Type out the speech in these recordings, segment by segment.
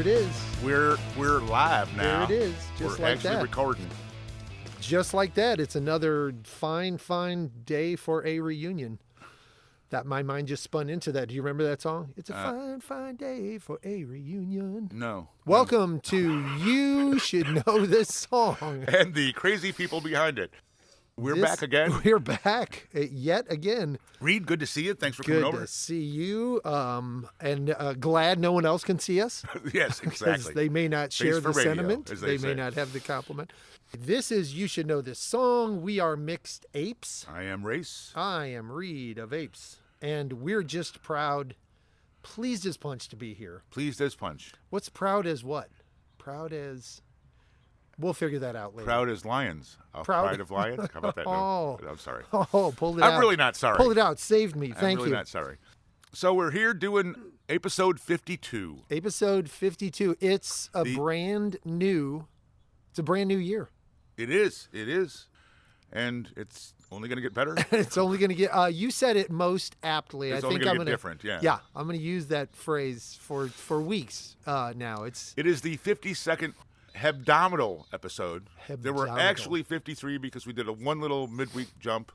it is. We're live now. There it is. Just We're like actually that. recording. Just like that. It's another fine day for a reunion. That my mind just spun into that. Do you remember that song? It's a fine day for a reunion. No. Welcome to You Should Know This Song. And the crazy people behind it. We're back again. We're back yet again. Reed, good to see you. Thanks for coming over. Good to see you. And glad no one else can see us. Yes, Because exactly. they may not share Face for the radio, sentiment. as They say. may not have the compliment. This is You Should Know This Song. We are Mixed Apes. I am Race. I am Reed of Apes. And we're just proud, pleased as punch to be here. Pleased as punch. What's proud as what? Proud as... We'll figure that out later. Proud as lions. Pride of lions? How about that? No, Oh. I'm sorry. Oh, pulled it out. I'm really not sorry. Pulled it out. Saved me. I'm Thank really you. not sorry. So we're here doing APEisode 52. APEisode 52. It's a brand new year. It is. It is. And it's only going to get better. It's only going to get, you said it most aptly. It's I only think gonna I'm get going to, different, yeah. Yeah, I'm going to use that phrase for weeks now. It is the 52nd hebdomadal episode. There were Hebdomadal. actually 53 because we did one little midweek jump.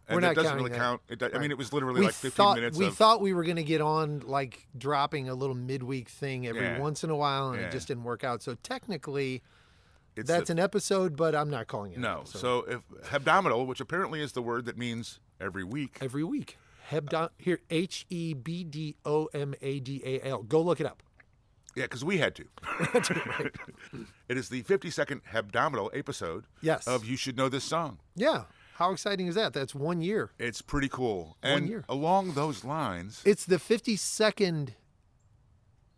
And We're not it doesn't counting really that. count. I mean, Right. it was literally we like 15 thought, minutes We of... thought we were going to get on like dropping a little midweek thing every Yeah. once in a while, and Yeah. it just didn't work out. So technically, it's that's an episode, but I'm not calling it No. an episode. So if hebdomadal, which apparently is the word that means every week. Every week. Here, Hebdomadal. Go look it up. Yeah, because we had to. It is the 52nd hebdomadal episode Yes. of You Should Know This Song. Yeah. How exciting is that? That's 1 year. It's pretty cool. 1 And year. along those lines... It's the 52nd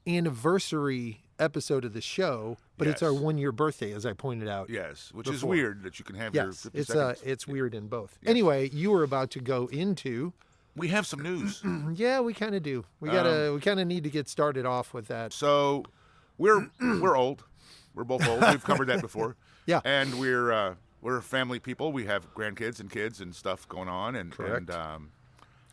anniversary episode of the show, but it's our Yes. 1 year birthday, as I pointed out. Yes, which is before. weird that you can have your Yes, 52nd. it's weird in both. Anyway, you were about to go into. We have some news. Yeah, we kind of do. We kind of need to get started off with that. So we're old. We're both old. We've covered that before. Yeah. And we're family people. We have grandkids and kids and stuff going on, and Correct.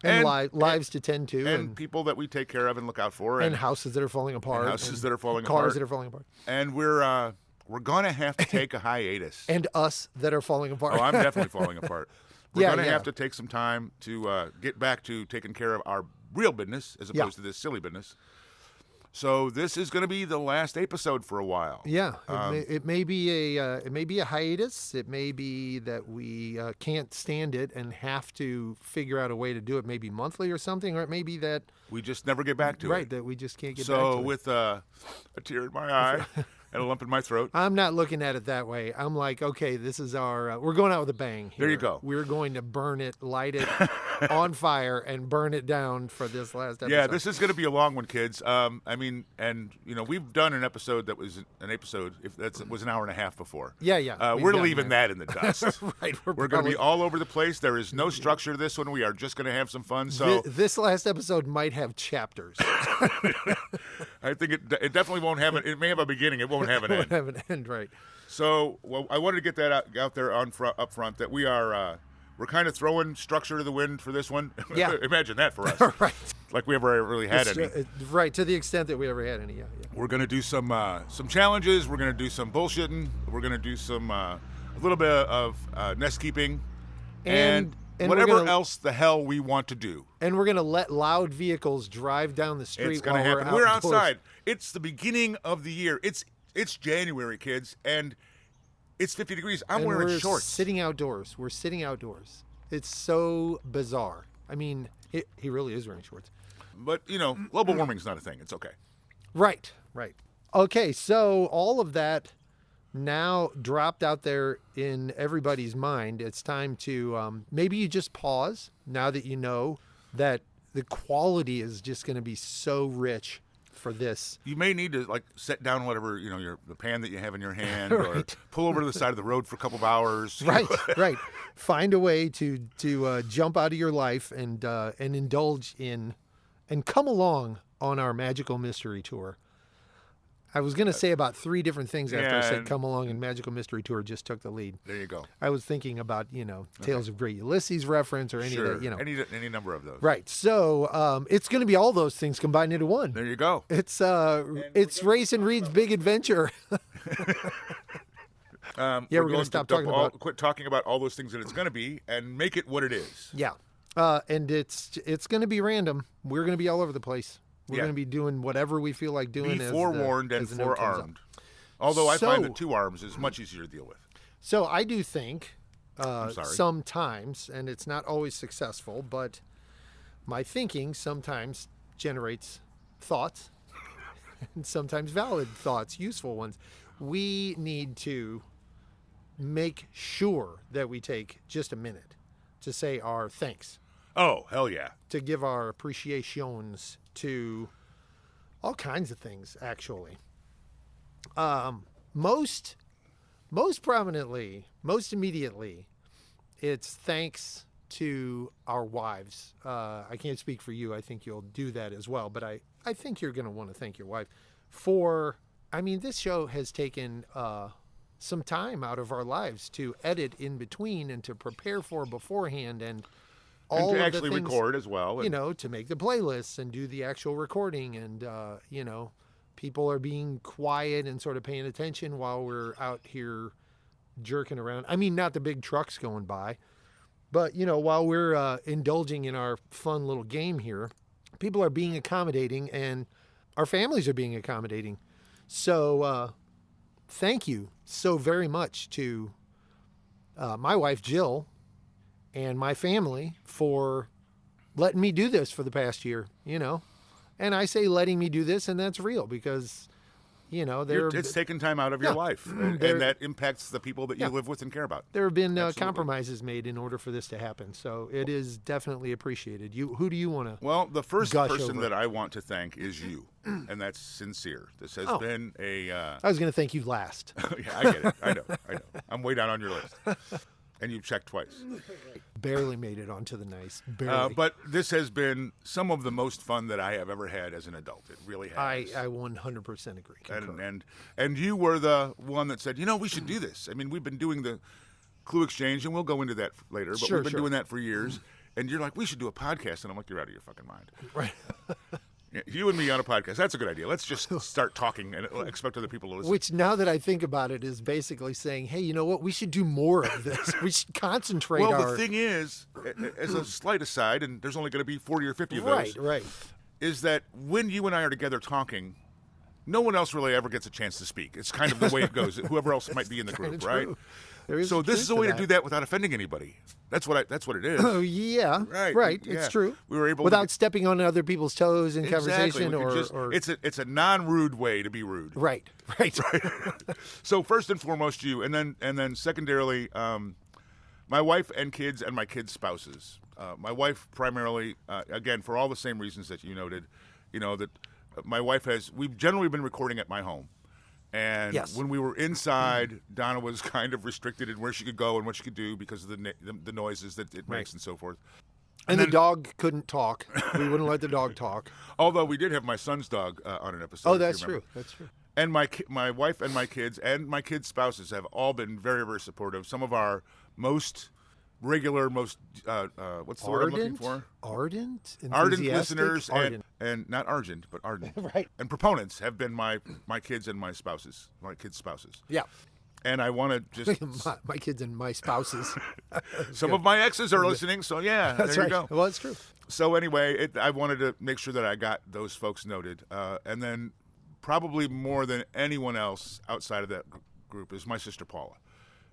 and lives to tend to, and people that we take care of and look out for, and houses that are falling apart, houses that are falling cars apart. that are falling apart, and we're gonna have to take a hiatus. and us that are falling apart. Oh, I'm definitely falling apart. We're Yeah, gonna yeah. have to take some time to get back to taking care of our real business as opposed to this silly business. So this is going to be the last episode for a while. Yeah, it may be a hiatus. It may be that we can't stand it and have to figure out a way to do it, maybe monthly or something, or it may be that We just never get back to it. right that we just can't get back So to it. with a tear in my eye and a lump in my throat, I'm not looking at it that way. I'm like, okay, this is our. We're going out with a bang. Here. There you go. We're going to burn it, light it on fire, and burn it down for this last episode. yeah, this is going to be a long one, kids. I mean, and we've done an episode that was an episode was an hour and a half before. Yeah. We've We're done leaving that in the dust. Right. We're going to probably- be all over the place. There is no structure to this one. We are just going to have some fun. So This last episode might have chapters. I think it definitely won't have it. It may have a beginning. It won't have an Won't end. have an end, right? So I wanted to get that out there up front that we are we're kind of throwing structure to the wind for this one. Yeah. Imagine that for us. Right. Like we ever really had any. Right, to the extent that we ever had any. Yeah. We're gonna do some challenges. We're gonna do some bullshitting. We're gonna do some a little bit of Nestkeeping and we're whatever gonna- else the hell we want to do. And we're gonna let loud vehicles drive down the street. It's gonna while happen. We're We're outdoors. outside. It's the beginning of the year. It's January, kids, and it's 50 degrees. I'm And wearing we're shorts. Sitting outdoors. We're sitting outdoors. It's so bizarre. I mean, he really is wearing shorts. But global warming's not a thing. It's okay. Right. Okay, so all of that now dropped out there in everybody's mind. It's time to maybe you just pause now that you know that the quality is just going to be so rich for this. You may need to set down whatever the pan that you have in your hand, or Right. pull over to the side of the road for a couple of hours. Right. Find a way to jump out of your life and indulge in and come along on our magical mystery tour. I was going to say about 3 different things after I said and- Come Along and Magical Mystery Tour just took the lead. There you go. I was thinking about, Tales of Great Ulysses reference or any Sure. of that, Any number of those. Right. So it's going to be all those things combined into one. There you go. It's Race and Reed's Big Adventure. We're going to stop talking about. Quit talking about all those things that it's going to be and make it what it is. Yeah. And it's going to be random. We're going to be all over the place. We're going to be doing whatever we feel like doing. Be forewarned and forearmed. Although I find that 2 arms is much easier to deal with. So I do think sorry. sometimes, and it's not always successful, but my thinking sometimes generates thoughts, and sometimes valid thoughts, useful ones. We need to make sure that we take just a minute to say our thanks, Oh, hell yeah. to give our appreciations to all kinds of things, actually. Most prominently, most immediately, it's thanks to our wives. I can't speak for you. I think you'll do that as well. But I think you're going to want to thank your wife for, this show has taken some time out of our lives to edit in between and to prepare for beforehand and all And to of actually the things, record as well. And to make the playlists and do the actual recording. And, people are being quiet and sort of paying attention while we're out here jerking around. Not the big trucks going by, but, while we're indulging in our fun little game here, people are being accommodating and our families are being accommodating. So thank you so very much to my wife, Jill, and my family for letting me do this for the past year, And I say letting me do this, and that's real because, it's taking time out of your life. And that impacts the people that you live with and care about. there have been compromises made in order for this to happen. So it is definitely appreciated. Who do you want to? Well, the first gush person over? that I want to thank is you, and that's sincere. This has been a... I was going to thank you last. yeah, I get it. I know. I'm way down on your list. And you've checked twice. Barely made it onto the nice. Barely. But this has been some of the most fun that I have ever had as an adult. It really has. I 100% agree. Concur. And you were the one that said, we should do this. We've been doing the clue exchange, and we'll go into that later, but we've been doing that for years. And you're like, we should do a podcast. And I'm like, you're out of your fucking mind. Right. You and me on a podcast. That's a good idea. Let's just start talking and expect other people to listen. Which, now that I think about it, is basically saying, hey, you know what? We should do more of this. We should concentrate the thing is, as a slight aside, and there's only going to be 40 or 50 of those. Right. Is that when you and I are together talking, no one else really ever gets a chance to speak. It's kind of the way it goes. Whoever else might be in the group, right? So this is a way to do that without offending anybody. That's what it is. Oh yeah, right. Yeah. It's true. We were able without stepping on other people's toes in conversation, or it's a non-rude way to be rude. Right. So first and foremost, you, and then secondarily, my wife and kids and my kids' spouses. My wife primarily, again, for all the same reasons that you noted, that my wife we've generally been recording at my home. And when we were inside, Donna was kind of restricted in where she could go and what she could do because of the noises that it makes and so forth. And the dog couldn't talk. We wouldn't let the dog talk. Although we did have my son's dog on an episode. Oh, that's true. That's true. And my wife and my kids spouses have all been very, very supportive. Some of our most regular, most what's the word I'm looking for? Ardent listeners and not argent, but ardent. Right. And proponents have been my kids and my spouses, my kids' spouses. Yeah. And I want to just my kids and my spouses. Some of my exes are listening, so yeah, that's there right. you go. Well, it's true. So anyway, I wanted to make sure that I got those folks noted, and then probably more than anyone else outside of that group is my sister Paula.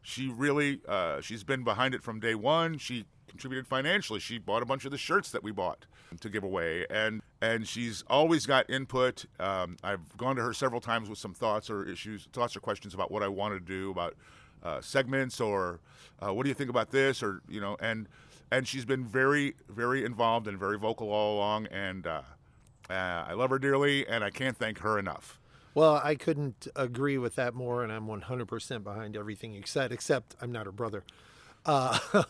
She really, she's been behind it from day one. She contributed financially. She bought a bunch of the shirts that we bought to give away, and she's always got input. I've gone to her several times with some thoughts or questions about what I want to do about segments, or what do you think about this, or and she's been very, very involved and very vocal all along, and I love her dearly, and I can't thank her enough. Well, I couldn't agree with that more, and I'm 100% behind everything you said, except I'm not her brother. But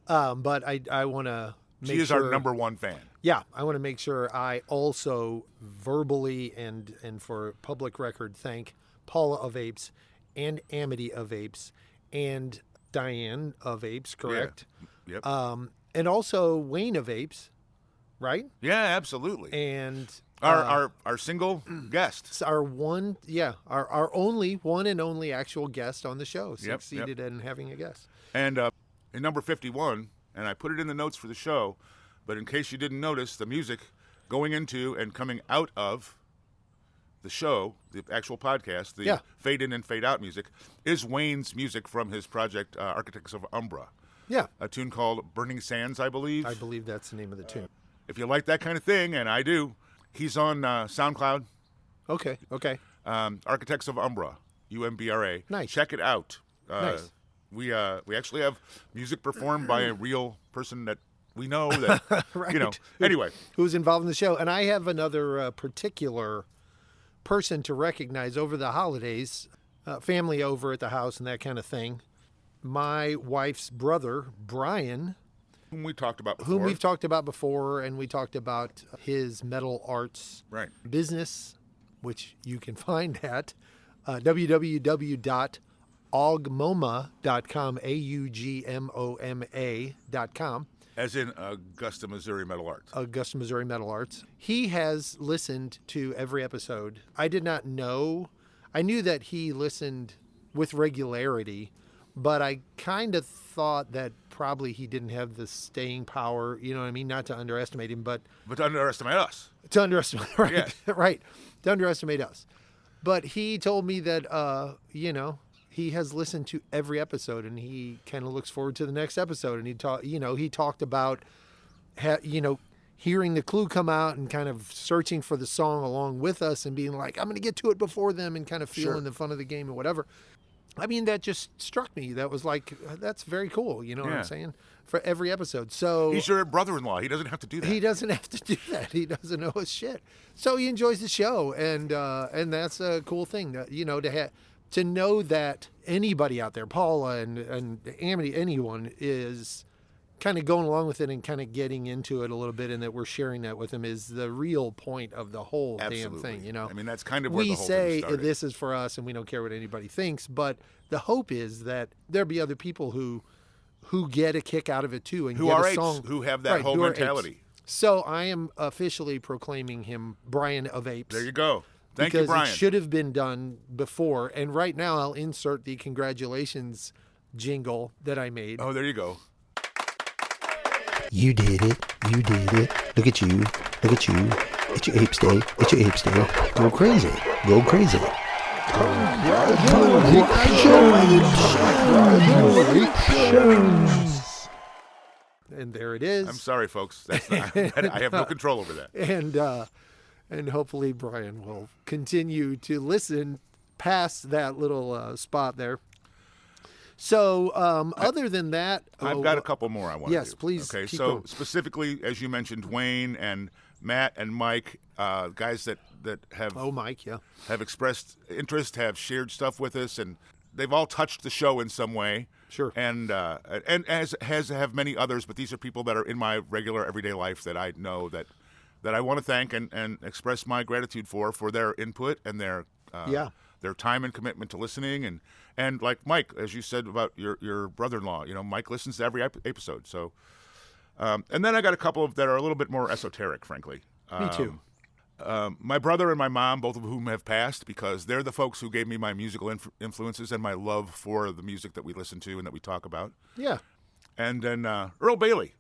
I want to make sure... She is our number one fan. Yeah, I want to make sure I also verbally and for public record thank Paula of Apes and Amity of Apes and Diane of Apes, correct? Yep. And also Wayne of Apes, right? Yeah, absolutely. And Our single guest. our only one and only actual guest on the show succeeded in having a guest. And in number 51, and I put it in the notes for the show, but in case you didn't notice, the music going into and coming out of the show, the actual podcast, the fade in and fade out music, is Wayne's music from his project Architects of Umbra. Yeah. A tune called Burning Sands, I believe. I believe that's the name of the tune. If you like that kind of thing, and I do, he's on SoundCloud. Okay. Architects of Umbra, UMBRA. Nice. Check it out. Nice. We actually have music performed by a real person that we know that, Right. Anyway. Who's involved in the show. And I have another particular person to recognize over the holidays, family over at the house and that kind of thing. My wife's brother, Brian, Whom we talked about before. whom we've talked about before, and we talked about his metal arts Right. business, which you can find at www.augmoma.com, AUGMOMA.com. As in Augusta, Missouri Metal Arts. Augusta, Missouri Metal Arts. He has listened to every episode. I did not know. I knew that he listened with regularity, but I kind of thought that probably he didn't have the staying power, you know what I mean? Not to underestimate him, but to underestimate us. to underestimate, right? Yeah. Right. To underestimate us. But he told me that, he has listened to every episode and he kind of looks forward to the next episode. And he talked about, hearing the clue come out and kind of searching for the song along with us and being like, I'm going to get to it before them, and kind of feeling the fun of the game and whatever. I mean, that just struck me. That was like, that's very cool. You know what I'm saying? For every episode. So he's your brother-in-law. He doesn't have to do that. he doesn't have to do that. He doesn't know his shit. So he enjoys the show, and that's a cool thing. To know that anybody out there, Paula and Amity, anyone is kind of going along with it and kind of getting into it a little bit, and that we're sharing that with them is the real point of the whole damn thing. I mean, that's kind of where the whole thing say started. this is for us, and we don't care what anybody thinks. But the hope is that there'll be other people who get a kick out of it too, and who get are a apes, song who have that whole who are apes. mentality. So I am officially proclaiming him Brian of Apes. There you go. Thank because you, Brian. it should have been done before. And right now I'll insert the congratulations jingle that I made. Oh, there you go. You did it. You did it. Look at you. Look at you. It's your Apes Day. It's your Apes Day. Go crazy. Go crazy. And there it is. I'm sorry, folks. That's not, I have no control over that. And hopefully Brian will continue to listen past that little spot there. So other than that, I've got a couple more I want to do. Yes, please. Okay, keep so going. specifically, as you mentioned, Wayne and Matt and Mike, guys that have Mike, yeah, have expressed interest, have shared stuff with us, and they've all touched the show in some way. Sure. And as have many others, but these are people that are in my regular everyday life that I know that I want to thank and express my gratitude for their input and their time and commitment to listening, and like Mike, as you said about your brother-in-law, Mike listens to every episode. So, and then I got a couple of that are a little bit more esoteric, frankly. Me too. My brother and my mom, both of whom have passed, because they're the folks who gave me my musical influences and my love for the music that we listen to and that we talk about. Yeah. And then Earl Bailey,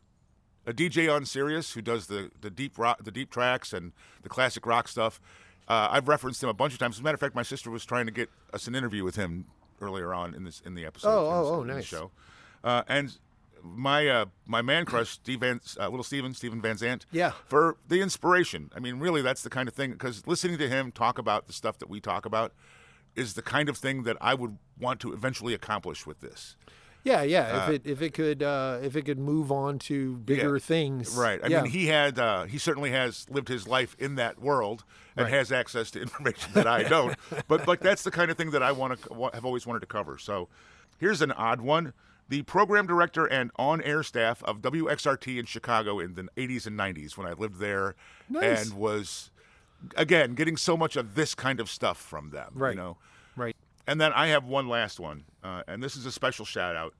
a DJ on Sirius who does the deep rock, the deep tracks and the classic rock stuff. I've referenced him a bunch of times. As a matter of fact, my sister was trying to get us an interview with him earlier on in the episode. Nice. The show. And my man crush, Stephen Van Zandt. Yeah. For the inspiration. I mean, really, that's the kind of thing, because listening to him talk about the stuff that we talk about is the kind of thing that I would want to eventually accomplish with this. Yeah. If it could move on to bigger things. Right. I mean, he certainly has lived his life in that world and has access to information that I don't. But like that's the kind of thing that I have always wanted to cover. So here's an odd one. the program director and on-air staff of WXRT in Chicago in the 80s and 90s when I lived there. Nice. And was, again, getting so much of this kind of stuff from them. Right. You know? Right. And then I have one last one, and this is a special shout-out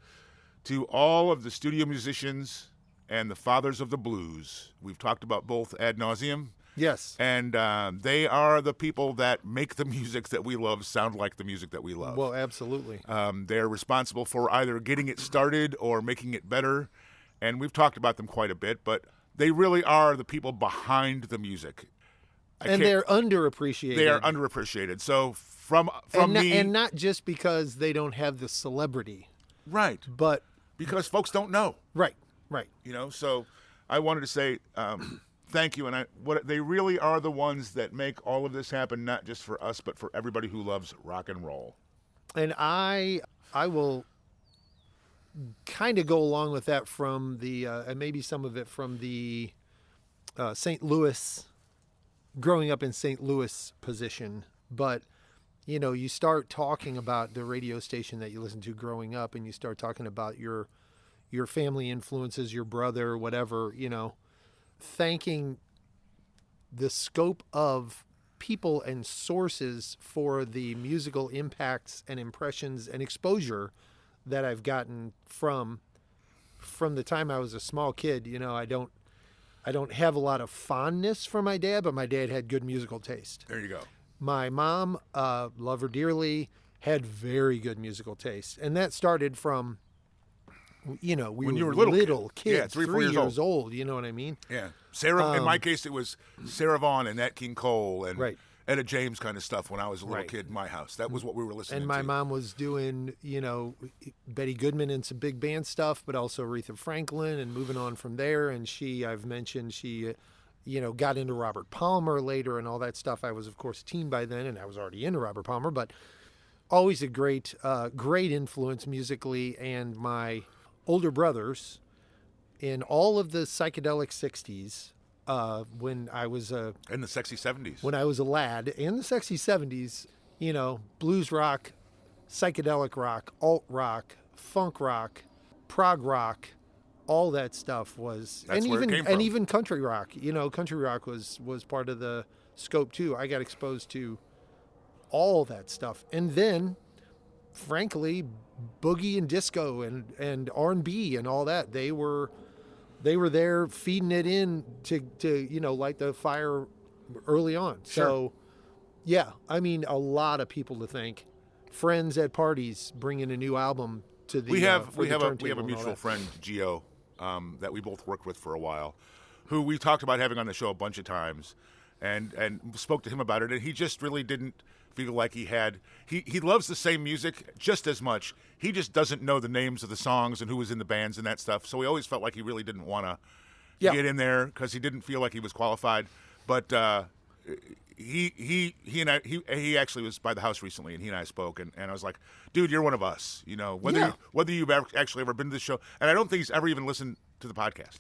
to all of the studio musicians and the fathers of the blues. We've talked about both ad nauseum. Yes. And they are the people that make the music that we love sound like the music that we love. Well, absolutely. They're responsible for either getting it started or making it better. And we've talked about them quite a bit, but they really are the people behind the music. And they're underappreciated. They are underappreciated. So from me... And not just because they don't have the celebrity. Right. But... Because folks don't know. Right. Right. You know, so I wanted to say... thank you, and they really are the ones that make all of this happen, not just for us, but for everybody who loves rock and roll. And I will kind of go along with that from the, and maybe some of it from the St. Louis, growing up in St. Louis position. But, you know, you start talking about the radio station that you listen to growing up, and you start talking about your family influences, your brother, whatever, you know. Thanking the scope of people and sources for the musical impacts and impressions and exposure that I've gotten from the time I was a small kid. You know, I don't have a lot of fondness for my dad, but my dad had good musical taste. There you go. My mom, love her dearly, had very good musical taste. And that started from, you know, when you were were little kids, yeah, 3 years old. You know what I mean? Yeah. Sarah, in my case, it was Sarah Vaughan and Nat King Cole and Right. Etta James kind of stuff when I was a little Right. kid in my house. That was what we were listening And to. my mom was doing, you know, Betty Goodman and some big band stuff, but also Aretha Franklin and moving on from there. And I've mentioned she, you know, got into Robert Palmer later and all that stuff. I was, of course, a teen by then, and I was already into Robert Palmer, but always a great influence musically. And my older brothers in all of the psychedelic 60s, when I was in the sexy 70s. when I was a lad, and the sexy 70s, you know, blues rock, psychedelic rock, alt rock, funk rock, prog rock, all that stuff was, That's and where it even came from. and even country rock. You know, country rock was part of the scope too. I got exposed to all that stuff, and then, frankly, boogie and disco and R&B and all that. They were there feeding it in to you know, light the fire early on. Sure. So yeah, I mean, a lot of people to thank. Friends at parties bringing a new album to the We have for the a turntable and all mutual that. friend, Gio, that we both worked with for a while, who we talked about having on the show a bunch of times, and spoke to him about it, and he just really didn't feel like he loves the same music just as much. He just doesn't know the names of the songs and who was in the bands and that stuff. So he always felt like he really didn't want to get in there because he didn't feel like he was qualified. But he actually was by the house recently, and he and I spoke, and I was like, dude, you're one of us. You know, whether you've actually ever been to the show, and I don't think he's ever even listened to the podcast.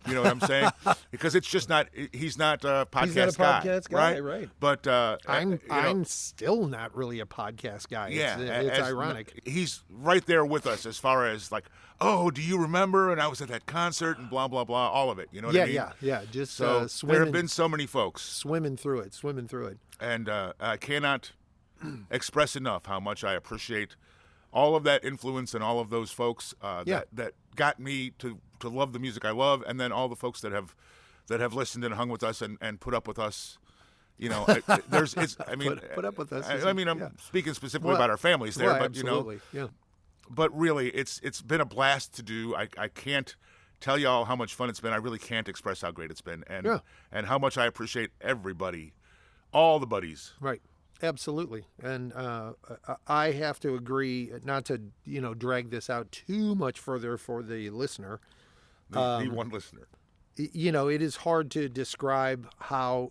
You know what I'm saying? Because it's just not. He's not a podcast He's not a podcast guy, right? But I'm still not really a podcast guy. yeah, It's ironic. He's right there with us as far as like, oh, do you remember? And I was at that concert and blah blah blah, all of it. You know what I mean? Yeah. Just So swimming, there have been so many folks, swimming through it. and I cannot express enough how much I appreciate all of that influence and all of those folks that got me to love the music I love, and then all the folks that have listened and hung with us and put up with us. You know, put up with us. I'm speaking specifically about our families there, but absolutely. But really, it's been a blast to do. I can't tell y'all how much fun it's been. I really can't express how great it's been, and how much I appreciate everybody, all the buddies. Right. Absolutely. And I have to agree, not to, you know, drag this out too much further for the listener. The one listener. You know, it is hard to describe how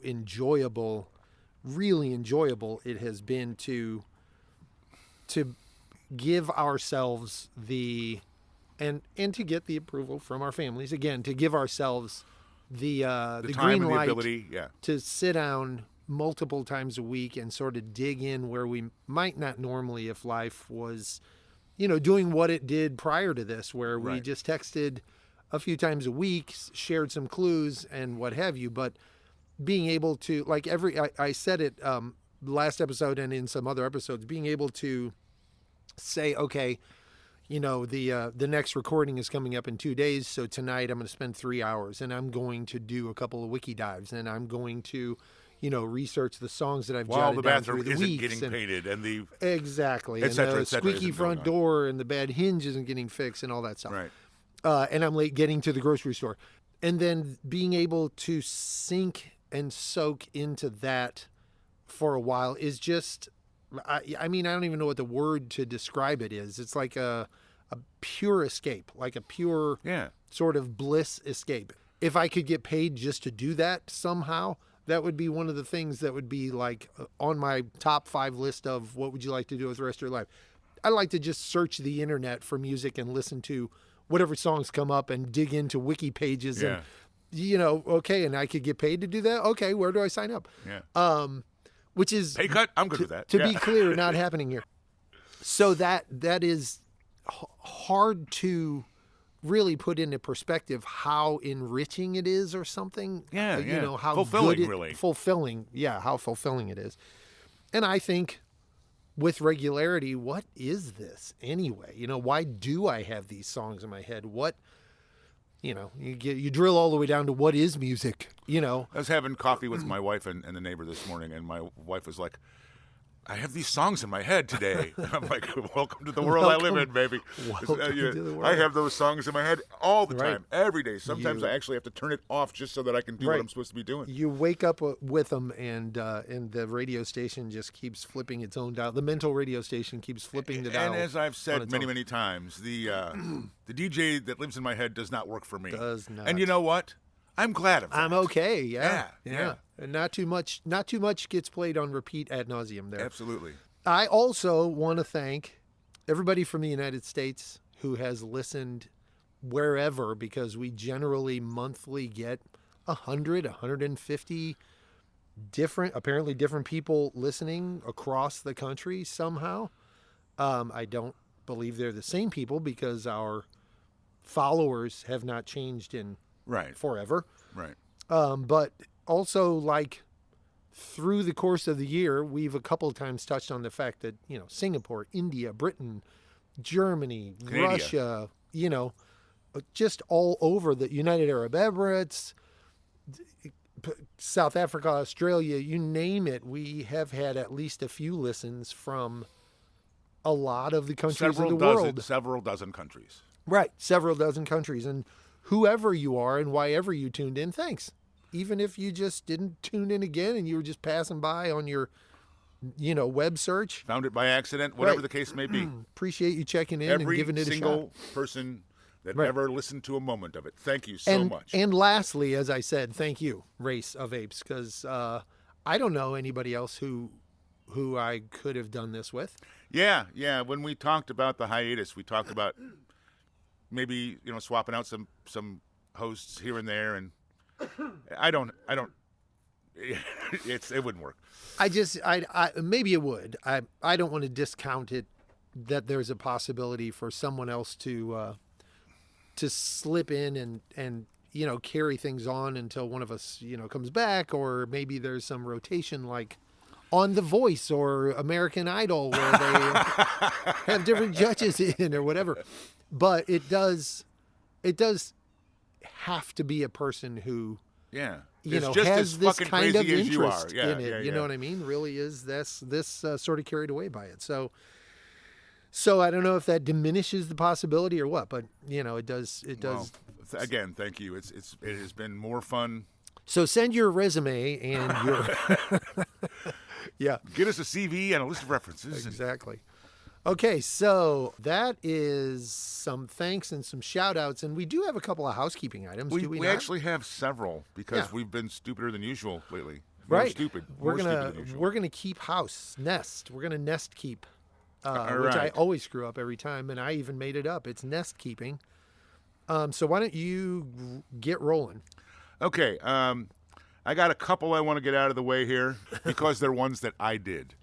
really enjoyable it has been to give ourselves and to get the approval from our families, again, to give ourselves the time green and the light ability, to sit down multiple times a week and sort of dig in where we might not normally if life was, doing what it did prior to this, where we Right. just texted a few times a week, shared some clues and what have you. But being able to, like I said it last episode and in some other episodes, being able to say, okay, the next recording is coming up in 2 days. So tonight I'm going to spend 3 hours and I'm going to do a couple of wiki dives and I'm going to, research the songs that I've While jotted the down through bathroom the isn't weeks. getting painted and the Exactly. et cetera, and et the cetera squeaky isn't going front on. door and the bad hinge isn't getting fixed and all that stuff. right. And I'm late getting to the grocery store. And then being able to sink and soak into that for a while is just, I mean, I don't even know what the word to describe it is. It's like a pure escape, like a pure Yeah. sort of bliss escape. If I could get paid just to do that somehow, that would be one of the things that would be like on my top 5 list of what would you like to do with the rest of your life. I like to just search the internet for music and listen to whatever songs come up and dig into wiki pages Yeah. and, okay, and I could get paid to do that. Okay, where do I sign up? Yeah. Which is, Pay cut? I'm good with that. to Yeah. be clear, not happening here. So that is hard to really put into perspective how enriching it is or something. Yeah, yeah. How Fulfilling, good really. Fulfilling. Yeah, how fulfilling it is. And I think with regularity, what is this anyway? Why do I have these songs in my head? What, you drill all the way down to what is music, I was having coffee with my wife and the neighbor this morning, and my wife was like, I have these songs in my head today. And I'm like, welcome to the world I live in, baby. Welcome to the world. I have those songs in my head all the Right. time, every day. Sometimes You- I actually have to turn it off just so that I can do Right. what I'm supposed to be doing. You wake up with them, and the radio station just keeps flipping its own dial. The mental radio station keeps flipping the dial. And as I've on said its many, own. many times, the DJ that lives in my head does not work for me. Does not. And you know what? I'm glad of that. I'm okay. Yeah. Yeah. And not too much gets played on repeat ad nauseum there. Absolutely. I also want to thank everybody from the United States who has listened wherever, because we generally monthly get 150 apparently different people listening across the country somehow. I don't believe they're the same people because our followers have not changed in Right. forever. Right. But also, like, through the course of the year, we've a couple of times touched on the fact that, Singapore, India, Britain, Germany, Canada. Russia, just all over the United Arab Emirates, South Africa, Australia, you name it. We have had at least a few listens from a lot of the countries of the world. Several dozen countries. Right. Several dozen countries. And whoever you are and whyever you tuned in, thanks. Even if you just didn't tune in again and you were just passing by on your, web search. Found it by accident, whatever Right. the case may be. Appreciate you checking in and Every giving it a single shot. person that Right. ever listened to a moment of it. Thank you so much. And lastly, as I said, thank you, Race of Apes, because I don't know anybody else who I could have done this with. Yeah. When we talked about the hiatus, we talked about maybe swapping out some hosts here and there, and I don't. It wouldn't work. I maybe it would. I don't want to discount it that there's a possibility for someone else to slip in and carry things on until one of us comes back, or maybe there's some rotation like on The Voice or American Idol where they have different judges in or whatever. But it does have to be a person who Yeah. has as this fucking kind of crazy as you are. interest Yeah, in it. yeah, You yeah. know what I mean? Really is this sort of carried away by it. So I don't know if that diminishes the possibility or what, but it does. It does. Well, again, thank you. It has been more fun. So send your resume and your yeah, Get us a CV and a list of references. exactly. Okay, so that is some thanks and some shout outs, and we do have a couple of housekeeping items, do we We not? actually have several because Yeah. we've been stupider than usual lately. More Right. stupid. We're More gonna stupid than usual. we're gonna keep house nest. We're gonna nest keep, All which I right. always screw up every time, and I even made it up. It's nest keeping. So why don't you get rolling? Okay. I got a couple I want to get out of the way here because they're ones that I did.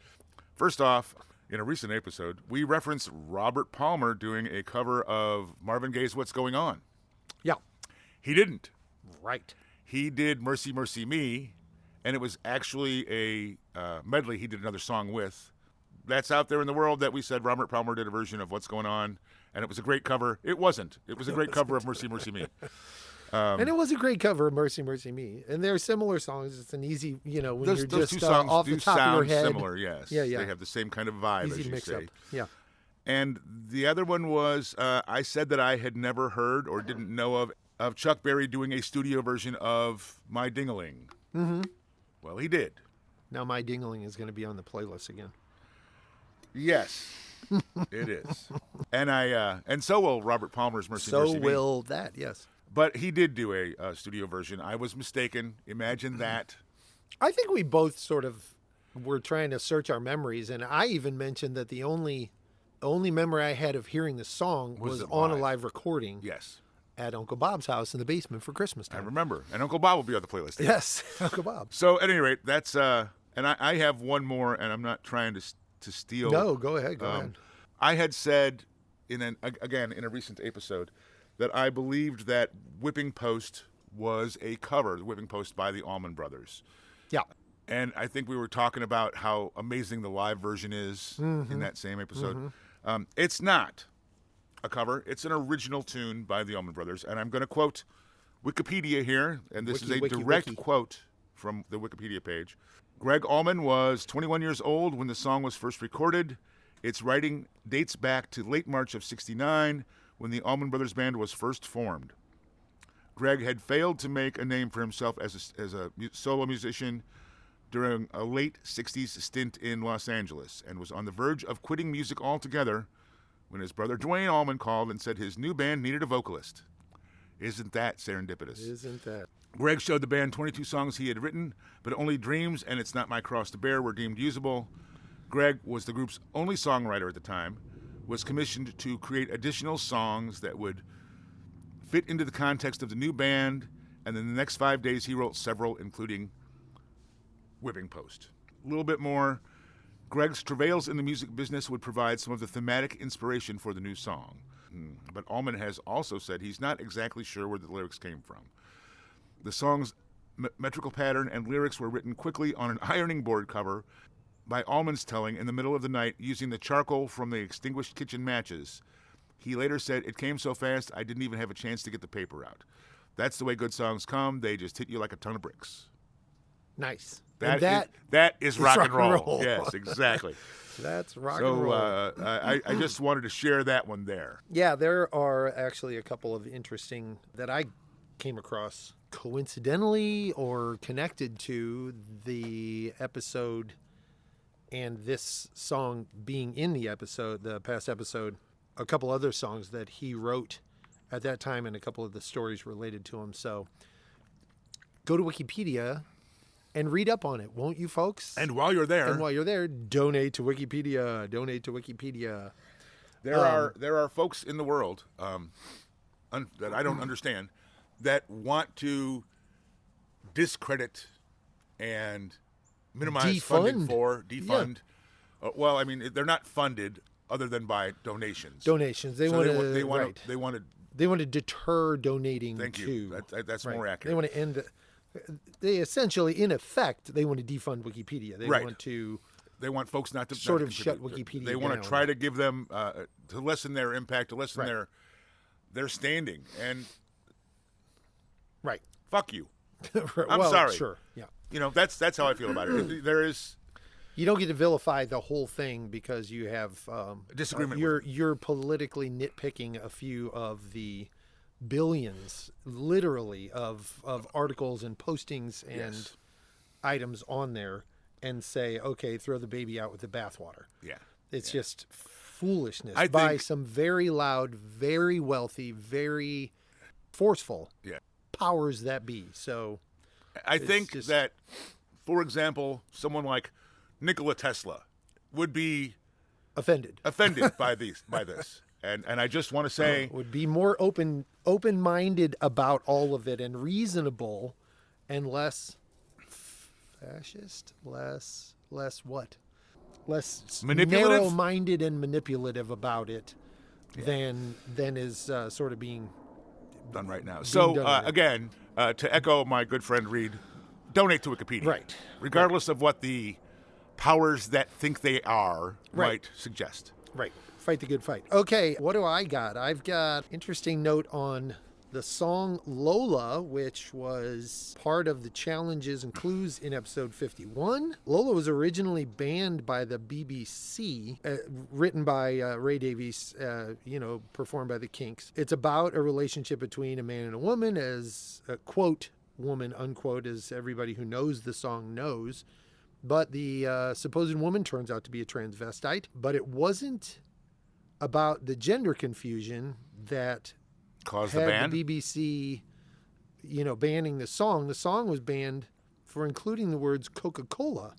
First off, In a recent episode, we referenced Robert Palmer doing a cover of Marvin Gaye's What's Going On. Yeah. He didn't. Right. He did Mercy, Mercy Me, and it was actually a medley he did another song with. That's out there in the world that we said Robert Palmer did a version of What's Going On, and it was a great cover. It wasn't. It was a great cover of Mercy, Mercy Me. And it was a great cover of Mercy, Mercy Me. And they're similar songs. It's an easy, when Those you're two just songs off do the top of your sound head. similar, yes. Yeah, yeah. They have the same kind of vibe, Easy as you mix say. up. Yeah. And the other one was I said that I had never heard or didn't know of Chuck Berry doing a studio version of My Ding-a-Ling. Mm-hmm. Well, he did. Now My Ding-a-Ling is going to be on the playlist again. Yes, it is. And so will Robert Palmer's Mercy, Mercy So Me. will that, yes. But he did do a studio version. I was mistaken. Imagine that. I think we both sort of were trying to search our memories, and I even mentioned that the only memory I had of hearing the song was it on a live? live recording Yes, at Uncle Bob's house in the basement for Christmas I time. remember. And Uncle Bob will be on the playlist. Yes, Uncle Bob. So at any rate, that's and I have one more, and I'm not trying to steal. No, go ahead, go ahead. I had said in a recent episode that I believed that Whipping Post was a cover, the Whipping Post by the Allman Brothers. Yeah. And I think we were talking about how amazing the live version is in that same episode. It's not a cover. It's an original tune by the Allman Brothers. And I'm going to quote Wikipedia here, and this is a direct quote from the Wikipedia page. Greg Allman was 21 years old when the song was first recorded. Its writing dates back to late March of '69 when the Allman Brothers Band was first formed. Greg had failed to make a name for himself as a solo musician during a late 60s stint in Los Angeles and was on the verge of quitting music altogether when his brother Dwayne Allman called and said his new band needed a vocalist. Isn't that serendipitous? Isn't that? Greg showed the band 22 songs he had written, but only Dreams and It's Not My Cross to Bear were deemed usable. Greg was the group's only songwriter at the time, was commissioned to create additional songs that would fit into the context of the new band, and in the next 5 days he wrote several, including Whipping Post. A little bit more. Greg's travails in the music business would provide some of the thematic inspiration for the new song. But Allman has also said he's not exactly sure where the lyrics came from. The song's metrical pattern and lyrics were written quickly on an ironing board cover by Allman's telling in the middle of the night using the charcoal from the extinguished kitchen matches. He later said, "It came so fast I didn't even have a chance to get the paper out. That's the way good songs come. They just hit you like a ton of bricks." Nice. That is rock and roll. Yes, exactly. That's rock and roll. I just wanted to share that one there. Yeah, there are actually a couple of interesting that I came across coincidentally or connected to the episode and this song being in the episode, the past episode, a couple other songs that he wrote at that time and a couple of the stories related to him. So go to Wikipedia and read up on it, won't you, folks? And while you're there, donate to Wikipedia. Donate to Wikipedia. there are folks in the world that I don't understand that want to discredit and minimize funding for defund. Yeah. Well, I mean, they're not funded other than by donations. They want to deter donating. Thank to. you. That's right. more accurate. They want to end. They essentially, in effect, they want to defund Wikipedia. They want to. They want folks not to sort not of to shut contribute. Wikipedia They want down. to try to give them to lessen their impact, to lessen Right. their standing. And Right. fuck you. I'm sorry. Sure. Yeah. You know, that's how I feel about it. There is You don't get to vilify the whole thing because you have disagreement. You're politically nitpicking a few of the billions, literally, of articles and postings and Yes. items on there, and say, okay, throw the baby out with the bathwater. Yeah. It's just foolishness I by think- some very loud, very wealthy, very forceful Yeah. powers that be. So I think just- that, for example, someone like Nikola Tesla would be offended. by this. And I just want to say, Would be more open-minded about all of it and reasonable and less fascist, less what? Manipulative? narrow-minded and manipulative about it than is sort of being done right now. So, done right now. again, to echo my good friend Reed, donate to Wikipedia. Right. Regardless of what the powers that think they are might suggest. right. Fight the good fight. Okay, what do I got? I've got interesting note on the song Lola, which was part of the challenges and clues in episode 51. Lola was originally banned by the BBC, written by Ray Davies, performed by the Kinks. It's about a relationship between a man and a woman, as a quote, woman, unquote, as everybody who knows the song knows. But the supposed woman turns out to be a transvestite. But it wasn't about the gender confusion that Caused the had ban? the BBC, banning the song. The song was banned for including the words Coca-Cola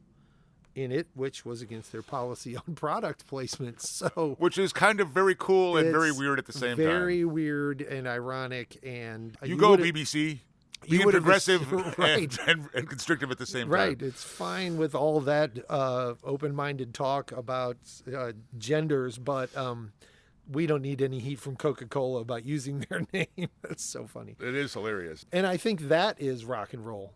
in it, which was against their policy on product placement. So, which is kind of very cool and very weird at the same time. Very weird and ironic. And you go BBC. Being progressive right. and constrictive at the same time. Right. It's fine with all that open-minded talk about genders, but we don't need any heat from Coca-Cola about using their name. That's so funny. It is hilarious. And I think that is rock and roll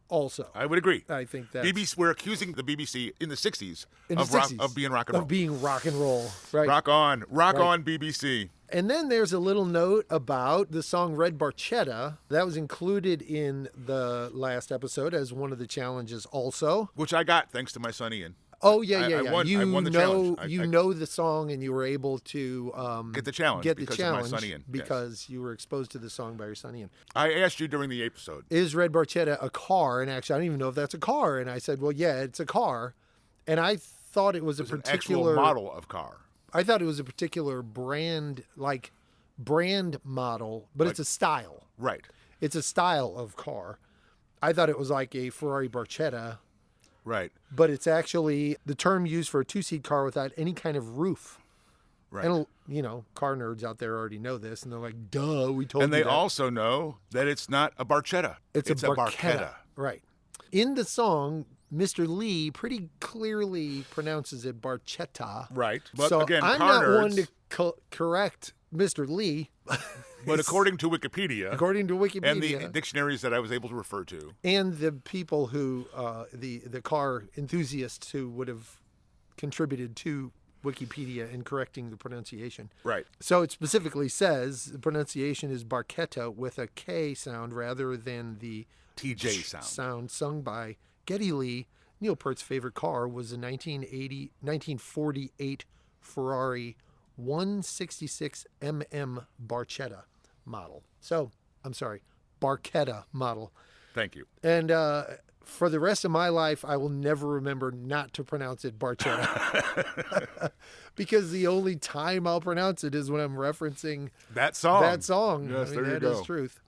also. I would agree. I think that we're accusing the BBC in the 60s of being rock and roll. Of being rock and roll. Right. Rock on BBC. And then there's a little note about the song Red Barchetta. That was included in the last episode as one of the challenges also. Which I got thanks to my son Ian. Oh, yeah. I won the challenge. You know the song and you were able to get the challenge because of my son Ian. Because you were exposed to the song by your son Ian. I asked you during the episode. Is Red Barchetta a car? And actually, I don't even know if that's a car. And I said, well, yeah, it's a car. And I thought it was a particular an actual model of car. I thought it was a particular brand model, but it's a style. Right. It's a style of car. I thought it was like a Ferrari Barchetta. Right. But it's actually the term used for a two-seat car without any kind of roof. Right. And, car nerds out there already know this, and they're like, duh, we told you And they that. also know that it's not a Barchetta. It's a Barchetta. Right. In the song, Mr. Lee pretty clearly pronounces it Barchetta. Right. But so again, I'm car not nerds, one to correct Mr. Lee. But according to Wikipedia. According to Wikipedia. And the dictionaries that I was able to refer to. And the people who, the car enthusiasts who would have contributed to Wikipedia in correcting the pronunciation. Right. So it specifically says the pronunciation is Barchetta with a K sound rather than the TJ sound sung by Geddy Lee. Neil Peart's favorite car was a 1948 Ferrari 166 MM Barchetta model. So, I'm sorry, Barchetta model. Thank you. And for the rest of my life, I will never remember not to pronounce it Barchetta. Because the only time I'll pronounce it is when I'm referencing that song. Yes, there you go. That is truth.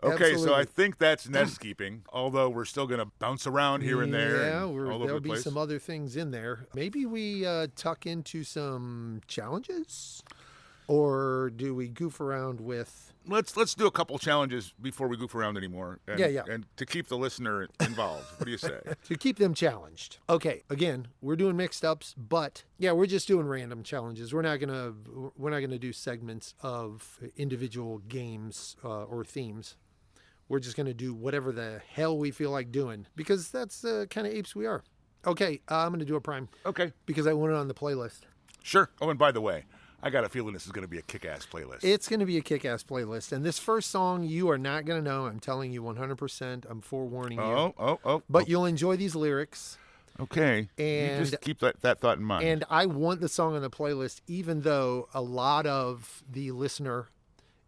Okay, Absolutely. so I think that's Nestkeeping, although we're still going to bounce around here and there. Yeah, all over there'll the be place. some other things in there. Maybe we tuck into some challenges? Or do we goof around with... Let's do a couple challenges before we goof around anymore. And, Yeah. And to keep the listener involved. What do you say? To keep them challenged. Okay, again, we're doing mixed ups, but yeah, we're just doing random challenges. We're not gonna do segments of individual games or themes. We're just gonna do whatever the hell we feel like doing because that's the kind of apes we are. Okay, I'm gonna do a prime. Okay. Because I want it on the playlist. Sure. Oh, and by the way, I got a feeling this is going to be a kick-ass playlist. It's going to be a kick-ass playlist. And this first song, you are not going to know. I'm telling you 100%. I'm forewarning you. But you'll enjoy these lyrics. Okay. And you just keep that thought in mind. And I want the song on the playlist, even though a lot of the listener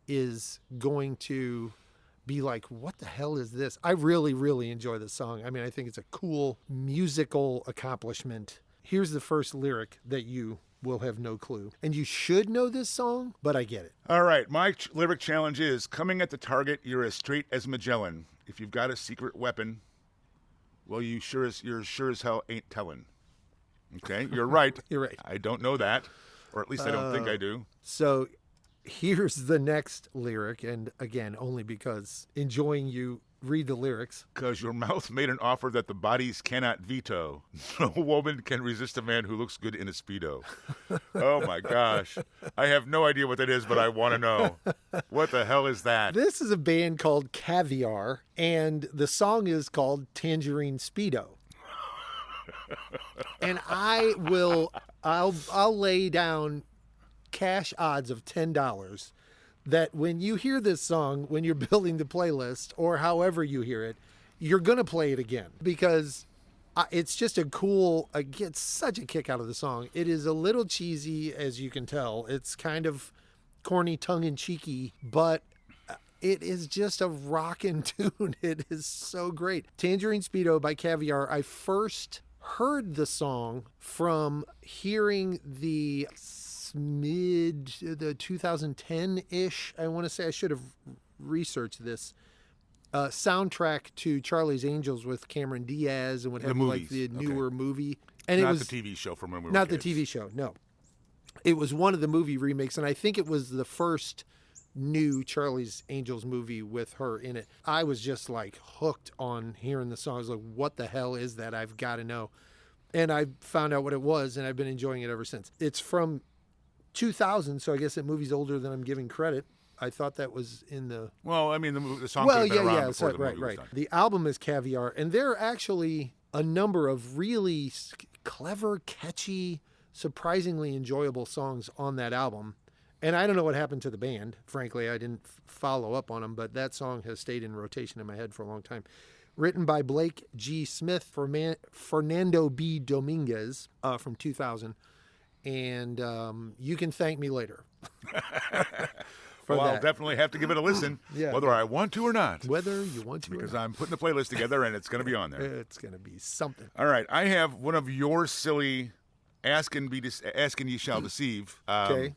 is going to be like, what the hell is this? I really, really enjoy the song. I mean, I think it's a cool musical accomplishment. Here's the first lyric that you will have no clue. And you should know this song, but I get it. All right. My lyric challenge is, coming at the target, you're as straight as Magellan. If you've got a secret weapon, well, you're sure as hell ain't telling. Okay? You're right. You're right. I don't know that, or at least I don't think I do. So here's the next lyric, and again, only because enjoying you read the lyrics. Because your mouth made an offer that the bodies cannot veto. No woman can resist a man who looks good in a Speedo. Oh, my gosh. I have no idea what that is, but I want to know. What the hell is that? This is a band called Caviar, and the song is called Tangerine Speedo. And I'll lay down cash odds of $10 that when you hear this song, when you're building the playlist or however you hear it, you're going to play it again because it's just a cool, I get such a kick out of the song. It is a little cheesy, as you can tell. It's kind of corny, tongue-in-cheeky, but it is just a rockin' tune. It is so great. Tangerine Speedo by Caviar. I first heard the song from hearing the 2010-ish, I want to say. I should have researched this, soundtrack to Charlie's Angels with Cameron Diaz and what have you, like the newer movie. And Not it was the TV show from when we were not kids. the TV show, no. It was one of the movie remakes, and I think it was the first new Charlie's Angels movie with her in it. I was just like hooked on hearing the song. I was like, what the hell is that? I've got to know. And I found out what it was, and I've been enjoying it ever since. It's from 2000, so I guess that movie's older than I'm giving credit. I thought that was in the... Well, I mean, the song could have been around before the movie was done. The album is Caviar, and there are actually a number of really clever, catchy, surprisingly enjoyable songs on that album. And I don't know what happened to the band. Frankly, I didn't follow up on them, but that song has stayed in rotation in my head for a long time. Written by Blake G. Smith, Fernando B. Dominguez from 2000. And you can thank me later. Well, I'll definitely have to give it a listen, whether I want to or not. Whether you want to because or not. I'm putting the playlist together, and it's going to be on there. It's going to be something. All right. I have one of your silly Ask and Ye Shall Deceive. Okay.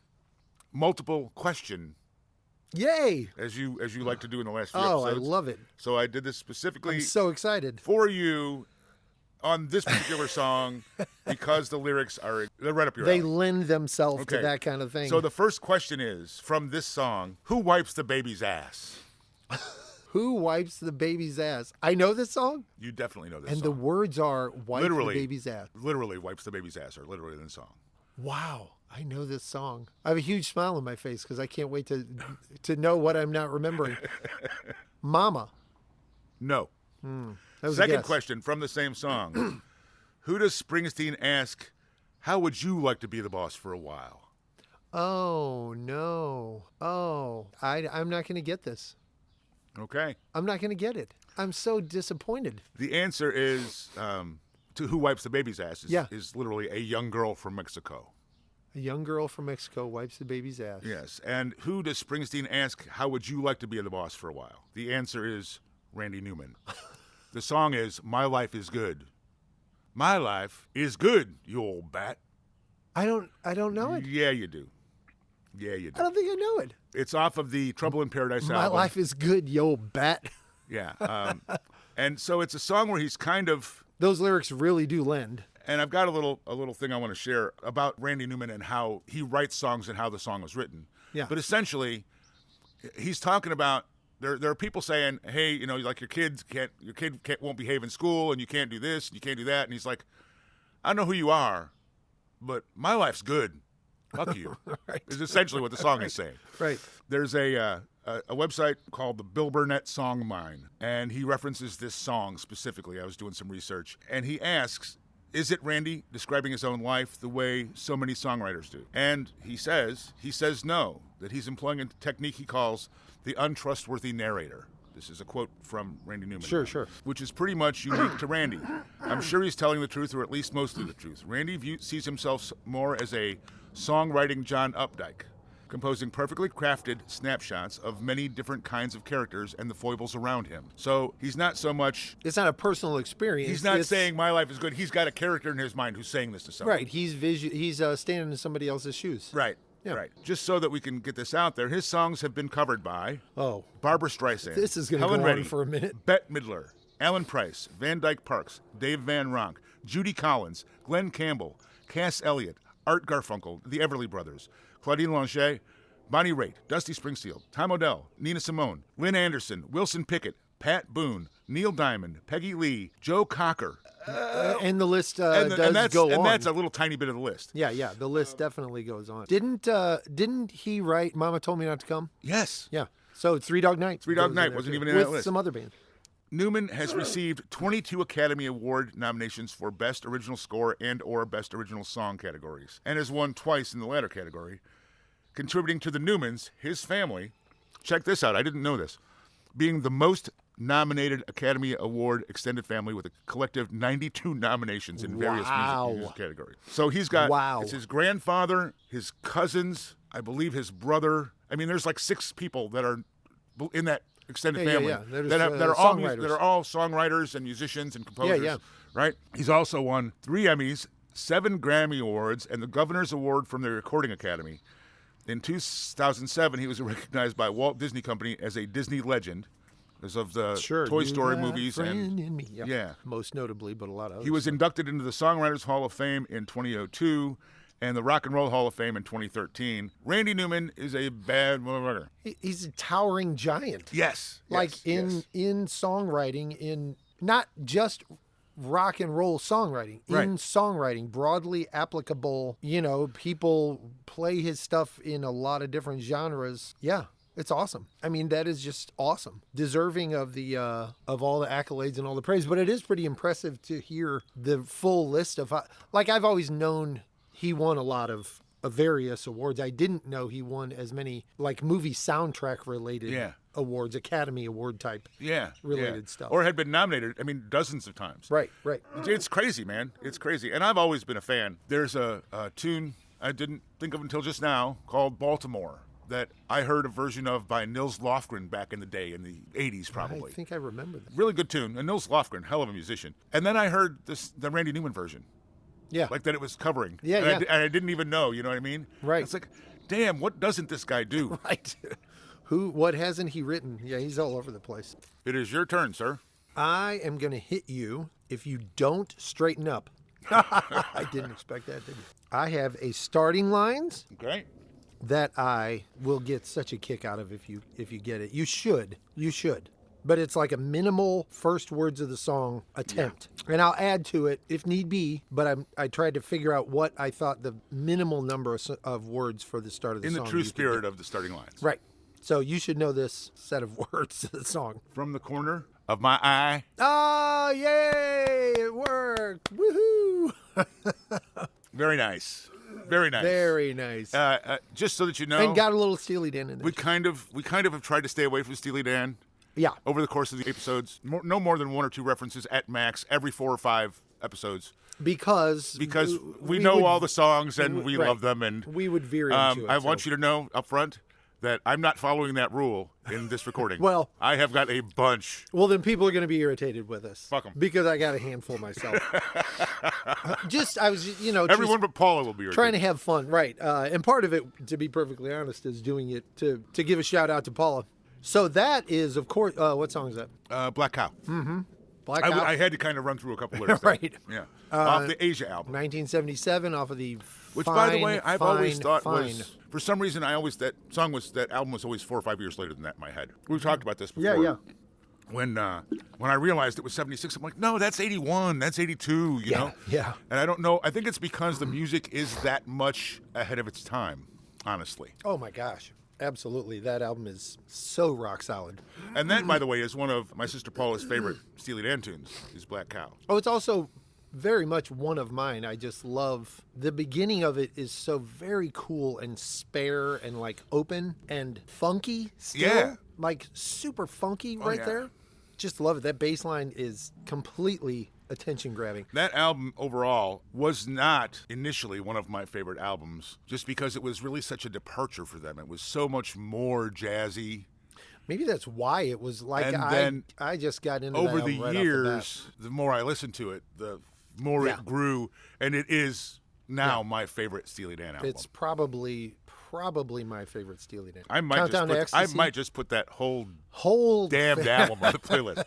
Multiple question, Yay! as you like to do in the last few Oh, episodes. I love it. So I did this specifically I'm so excited. for you on this particular song because the lyrics they're right up your They alley. lend themselves to Okay. that kind of thing. So the first question is, from this song, who wipes the baby's ass? Who wipes the baby's ass? I know this song, You definitely know this and song. the words are wipe Literally. the baby's ass. Literally wipes the baby's ass, or literally in the song. Wow, I know this song. I have a huge smile on my face because I can't wait to know what I'm not remembering. Mama. No. That was a Second guess. question from the same song. Who does Springsteen ask, how would you like to be the boss for a while? Oh, no. Oh, I'm not going to get this. Okay. I'm not going to get it. I'm so disappointed. The answer is, to who wipes the baby's ass is literally a young girl from Mexico. A young girl from Mexico wipes the baby's ass. Yes. And who does Springsteen ask, how would you like to be the boss for a while? The answer is Randy Newman. The song is My Life is Good. My life is good, you old bat. I don't know it. Yeah, you do. Yeah, you I do. don't think I know it. It's off of the Trouble in Paradise My album. life is good, yo bat. Yeah. And so it's a song where he's kind of... Those lyrics really do lend. And I've got a little thing I want to share about Randy Newman and how he writes songs and how the song was written. Yeah. But essentially, he's talking about there are people saying, hey, like your kid won't behave in school, and you can't do this, and you can't do that, and he's like, I don't know who you are, but my life's good. Fuck you. Right. Is essentially what the song is saying. Right. There's a website called the Bill Burnett Song Mine, and he references this song specifically. I was doing some research, and he asks, is it Randy describing his own life the way so many songwriters do? And he says no, that he's employing a technique he calls the untrustworthy narrator. This is a quote from Randy Newman. Sure. Which is pretty much unique to Randy. I'm sure he's telling the truth, or at least mostly the truth. Randy sees himself more as a songwriting John Updike, composing perfectly crafted snapshots of many different kinds of characters and the foibles around him. So he's not so much... It's not a personal experience. He's not It's- saying my life is good. He's got a character in his mind who's saying this to someone. Right. He's standing in somebody else's shoes. Right. Yeah. Right. Just so that we can get this out there, his songs have been covered by Oh, Barbara Streisand, this is going to Helen go on Reddy, for a minute. Bette Midler, Alan Price, Van Dyke Parks, Dave Van Ronk, Judy Collins, Glenn Campbell, Cass Elliot, Art Garfunkel, the Everly Brothers, Claudine Lange, Bonnie Raitt, Dusty Springfield, Tom Odell, Nina Simone, Lynn Anderson, Wilson Pickett, Pat Boone, Neil Diamond, Peggy Lee, Joe Cocker. And the list And does go on. And that's a little tiny bit of the list. Yeah, the list definitely goes on. Didn't he write Mama Told Me Not to Come? Yes. Yeah. So Three Dog Night. Three Dog goes Night there, wasn't too, even in with that list. some other band. Newman has received 22 Academy Award nominations for Best Original Score and or Best Original Song categories, and has won twice in the latter category, contributing to the Newmans, his family, check this out, I didn't know this, being the most nominated Academy Award extended family with a collective 92 nominations in various music categories. So he's got, it's his grandfather, his cousins, I believe his brother. I mean, there's like 6 people that are in that extended family that are all songwriters and musicians and composers. Right? He's also won 3 Emmys, 7 Grammy Awards, and the Governor's Award from the Recording Academy. In 2007, he was recognized by Walt Disney Company as a Disney legend because of the Toy Story movies. Most notably, but a lot of others. He was inducted into the Songwriters Hall of Fame in 2002 and the Rock and Roll Hall of Fame in 2013. Randy Newman is a bad motherfucker. He's a towering giant. Yes. In songwriting, in not just rock and roll songwriting, in songwriting, broadly applicable. You know, people play his stuff in a lot of different genres. Yeah. It's awesome. I mean, that is just awesome. Deserving of the of all the accolades and all the praise. But it is pretty impressive to hear the full list of, like, I've always known he won a lot of various awards. I didn't know he won as many, like, movie soundtrack related awards, Academy Award type related stuff. Or had been nominated, I mean, dozens of times. Right. It's crazy, man. It's crazy. And I've always been a fan. There's a tune I didn't think of until just now called Baltimore that I heard a version of by Nils Lofgren back in the day, in the 80s probably. I think I remember that. Really good tune. And Nils Lofgren, hell of a musician. And then I heard the Randy Newman version. Yeah. Like that it was covering. And I didn't even know, you know what I mean? Right. It's like, damn, what doesn't this guy do? Right. What hasn't he written? Yeah, he's all over the place. It is your turn, sir. I am going to hit you if you don't straighten up. I didn't expect that, did you? I have a starting lines. Okay. That I will get such a kick out of if you get it. You should. But it's like a minimal first words of the song attempt. Yeah. And I'll add to it if need be, but I tried to figure out what I thought the minimal number of words for the start of the song. In the true spirit of the starting lines. Right. So you should know this set of words to the song. From the corner of my eye. Oh, yay! It worked! Woohoo! Very nice. Very nice. Very nice. Just so that you know, and got a little Steely Dan in there. We kind of have tried to stay away from Steely Dan. Yeah. Over the course of the episodes, no more than 1 or 2 references at max every 4 or 5 episodes. Because we know all the songs and we love them, and we would veer into it. I want you to know up front that I'm not following that rule in this recording. Well, I have got a bunch. Well, then people are going to be irritated with us. Fuck them. Because I got a handful myself. I was, everyone but Paula will be irritated. Trying to have fun, right? And part of it, to be perfectly honest, is doing it to give a shout out to Paula. So that is, of course, what song is that? Black Cow. Mm-hmm. Black Cow. I had to kind of run through a couple lyrics. Right. Yeah. Off the Asia album. 1977, off of the Which, by the way, I've always thought was, for some reason, that album was always 4 or 5 years later than that in my head. We've talked about this before. Yeah. When I realized it was 76, I'm like, no, that's 81, that's 82, you know? Yeah. And I don't know, I think it's because the music is that much ahead of its time, honestly. Oh my gosh. Absolutely. That album is so rock solid. And that, by the way, is one of my sister Paula's favorite Steely Dan tunes, is Black Cow. Oh, it's also very much one of mine. I just love the beginning of it is so very cool and spare and like open and funky still. Yeah. Like super funky there. Just love it. That bass line is completely attention grabbing. That album overall was not initially one of my favorite albums just because it was really such a departure for them. It was so much more jazzy. Maybe that's why it was like, and then I just got into over that the right years, the more I listened to it, the more it grew, and it is now my favorite Steely Dan album. It's probably my favorite Steely Dan. I might just put that whole damned album on the playlist.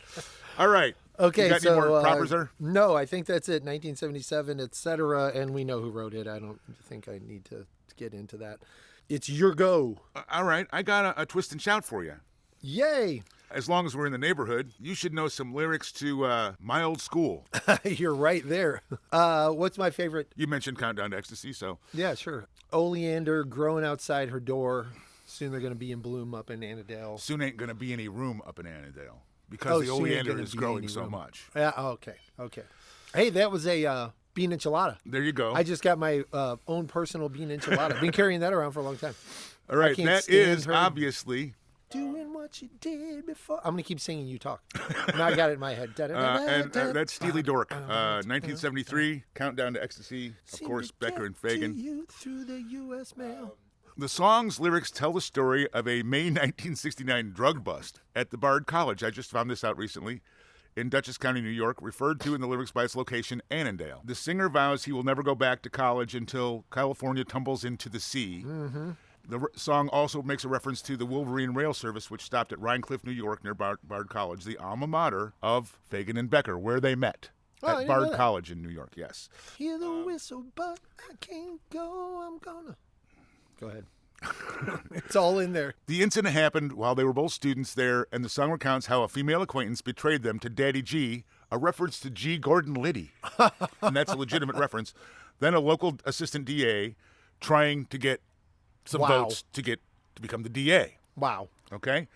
All right. Okay, you got any more propers there? No, I think that's it. 1977, etc. And we know who wrote it. I don't think I need to get into that. It's your go. All right. I got a twist and shout for you. Yay. as long as we're in the neighborhood, you should know some lyrics to My Old School. You're right there. What's my favorite? You mentioned Countdown to Ecstasy, so. Yeah, sure. Oleander growing outside her door. Soon they're going to be in bloom up in Annandale. Soon ain't going to be any room up in Annandale because the soon ain't oleander gonna is be growing any so room. much. Yeah, okay. Hey, that was a bean enchilada. There you go. I just got my own personal bean enchilada. Been carrying that around for a long time. All right, can't that stand is her. Obviously. Doing what you did before. I'm going to keep singing You Talk. Now I got it in my head. That's Steely Dork, 1973, Countdown to Ecstasy, of course, Becker and Fagan. You through the U.S. mail. The song's lyrics tell the story of a May 1969 drug bust at the Bard College. I just found this out recently. In Dutchess County, New York, referred to in the lyrics by its location, Annandale. The singer vows he will never go back to college until California tumbles into the sea. Mm-hmm. The song also makes a reference to the Wolverine Rail Service, which stopped at Rhinecliff, New York, near Bard College, the alma mater of Fagan and Becker, where they met. At Bard College in New York, yes. Hear the whistle, but I can't go. I'm gonna. Go ahead. It's all in there. The incident happened while they were both students there, and the song recounts how a female acquaintance betrayed them to Daddy G, a reference to G. Gordon Liddy. And that's a legitimate reference. Then a local assistant DA trying to get some votes to become the DA. Wow. Okay?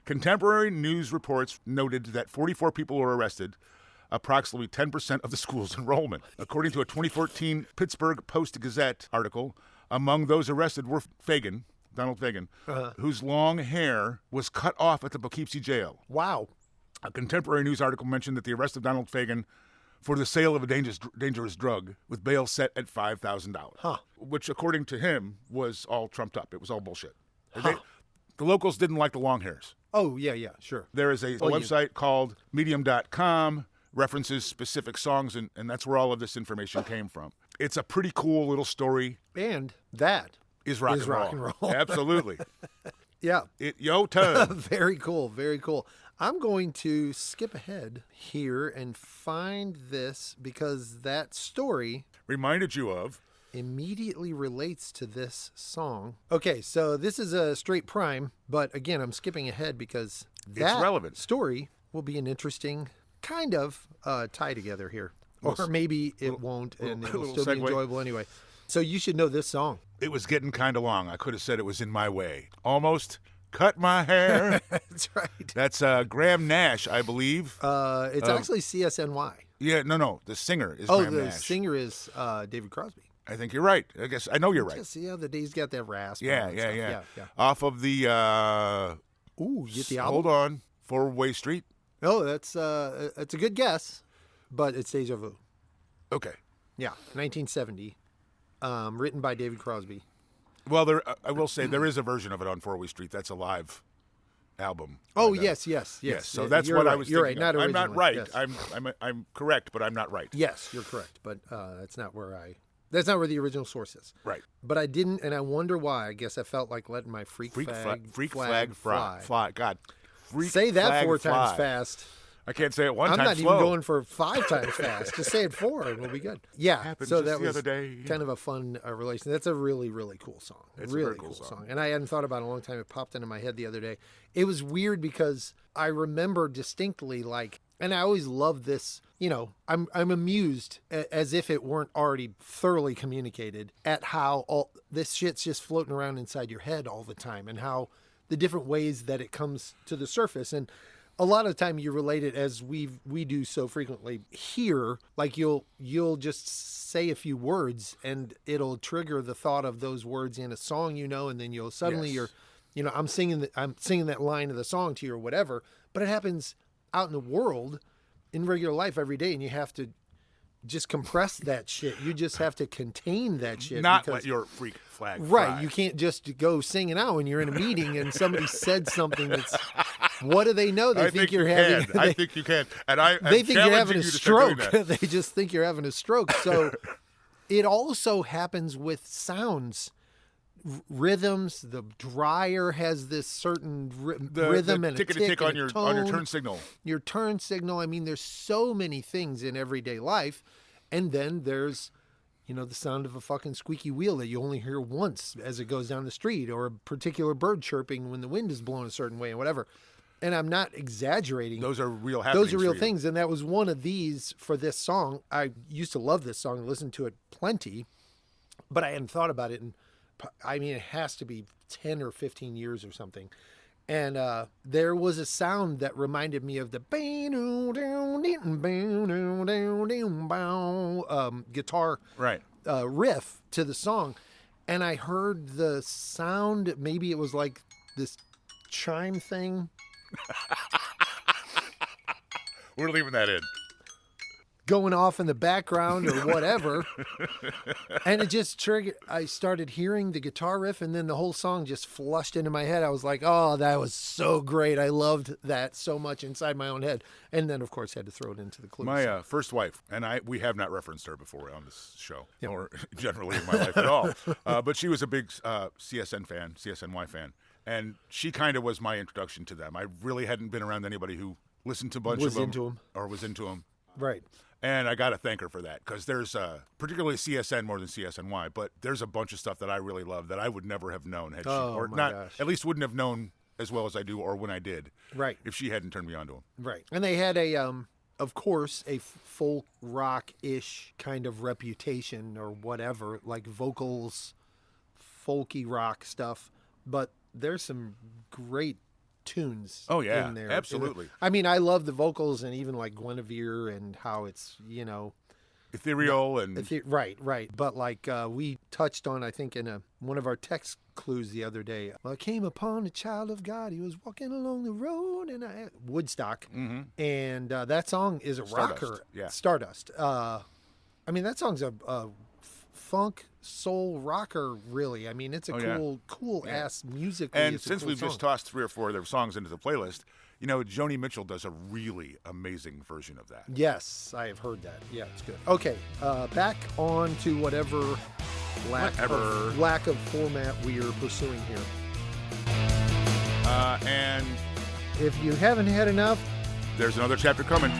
Contemporary news reports noted that 44 people were arrested, approximately 10% of the school's enrollment. According to a 2014 Pittsburgh Post-Gazette article, among those arrested were Fagan, Donald Fagan, whose long hair was cut off at the Poughkeepsie jail. Wow. A contemporary news article mentioned that the arrest of Donald Fagan for the sale of a dangerous drug with bail set at $5,000, which, according to him, was all trumped up. It was all bullshit. The locals didn't like the long hairs. Oh, yeah, sure. There is a website called medium.com, references specific songs, and that's where all of this information came from. It's a pretty cool little story. And that is rock and roll. Absolutely. Yeah. Yo turn. Very cool. Very cool. I'm going to skip ahead here and find this because that story reminded you of immediately relates to this song. Okay, so this is a straight prime, but again, I'm skipping ahead because that it's relevant. Story will be an interesting kind of tie together here. Or maybe it won't, and it'll still be enjoyable anyway. So you should know this song. It was getting kind of long. I could have said it was in my way. Almost cut my hair. That's right. That's Graham Nash, I believe. It's actually CSNY. Yeah, no. The singer is Graham Nash. Oh, the singer is David Crosby. I think you're right. I know you're right. Just, the day's got that rasp. Yeah. Off of the... you get the album? Hold on. 4-Way Street. Oh, that's a good guess, but it's Deja Vu. Okay. Yeah, 1970, written by David Crosby. Well, I will say there is a version of it on 4-Way Street. That's a live album. Oh, yes. So that's what I was thinking. You're right. Not I'm not right. Yes. I'm correct, but I'm not right. Yes, you're correct, but that's not where the original source is. Right. But I didn't, and I wonder why. I guess I felt like letting my freak flag fly. God. Say that 4 times fast. I can't say it one I'm time not slow. even going for 5 times fast. Just say it 4 and we'll be good. Yeah. Happened so just that the was other day. Kind of a fun relation. That's a really, really cool song. It's really a very cool song. And I hadn't thought about it in a long time. It popped into my head the other day. It was weird because I remember distinctly and I always loved this, I'm amused as if it weren't already thoroughly communicated at how all this shit's just floating around inside your head all the time and how the different ways that it comes to the surface. And a lot of the time you relate it as we do so frequently here, like you'll just say a few words and it'll trigger the thought of those words in a song, and then you'll suddenly I'm singing that line of the song to you or whatever, but it happens out in the world in regular life every day, and you have to just compress that shit. You just have to contain that shit. Not let your freak flag fly. Right. You can't just go singing out when you're in a meeting and somebody said something that's... What do they know? They think you're having... I think you can. And they think you're having a stroke. They just think you're having a stroke. So it also happens with sounds, rhythms. The dryer has this certain rhythm and a tick on your turn signal. Your turn signal. I mean, there's so many things in everyday life. And then there's, the sound of a fucking squeaky wheel that you only hear once as it goes down the street, or a particular bird chirping when the wind is blowing a certain way and whatever. And I'm not exaggerating. Those are real happenings. Those are real for you. things. And that was one of these for this song. I used to love this song and listen to it plenty, but I hadn't thought about it. And I mean, it has to be 10 or 15 years or something. And there was a sound that reminded me of the guitar Right. riff to the song. And I heard the sound, maybe it was like this chime thing. We're leaving that in. Going off in the background or whatever. And it just triggered. I started hearing the guitar riff, and then the whole song just flushed into my head. I was like, oh, that was so great. I loved that so much inside my own head. And then, of course, had to throw it into the clues. My first wife, and we have not referenced her before on this show, or generally in my life at all. But she was a big CSNY fan. And she kind of was my introduction to them. I really hadn't been around anybody who listened to a bunch of them. Or was into them. Right. And I got to thank her for that, because there's particularly CSN more than CSNY, but there's a bunch of stuff that I really love that I would never have known had she, or not, at least wouldn't have known as well as I do, or when I did, right, if she hadn't turned me on to them. Right. And they had of course, a folk rock-ish kind of reputation or whatever, like vocals, folky rock stuff, but there's some great tunes in there. Absolutely. I mean, I love the vocals, and even like Guinevere and how it's, ethereal and right. But like we touched on, I think in one of our text clues the other day, I came upon a child of God. He was walking along the road, and Woodstock, and that song is a rocker. Yeah. Stardust. I mean, that song's a funk soul rocker, really. I mean, it's a cool ass music. And since we've just tossed 3 or 4 of their songs into the playlist, Joni Mitchell does a really amazing version of that. Yes, I have heard that. Yeah, it's good. Okay, back on to whatever lack of format we are pursuing here. And if you haven't had enough, there's another chapter coming.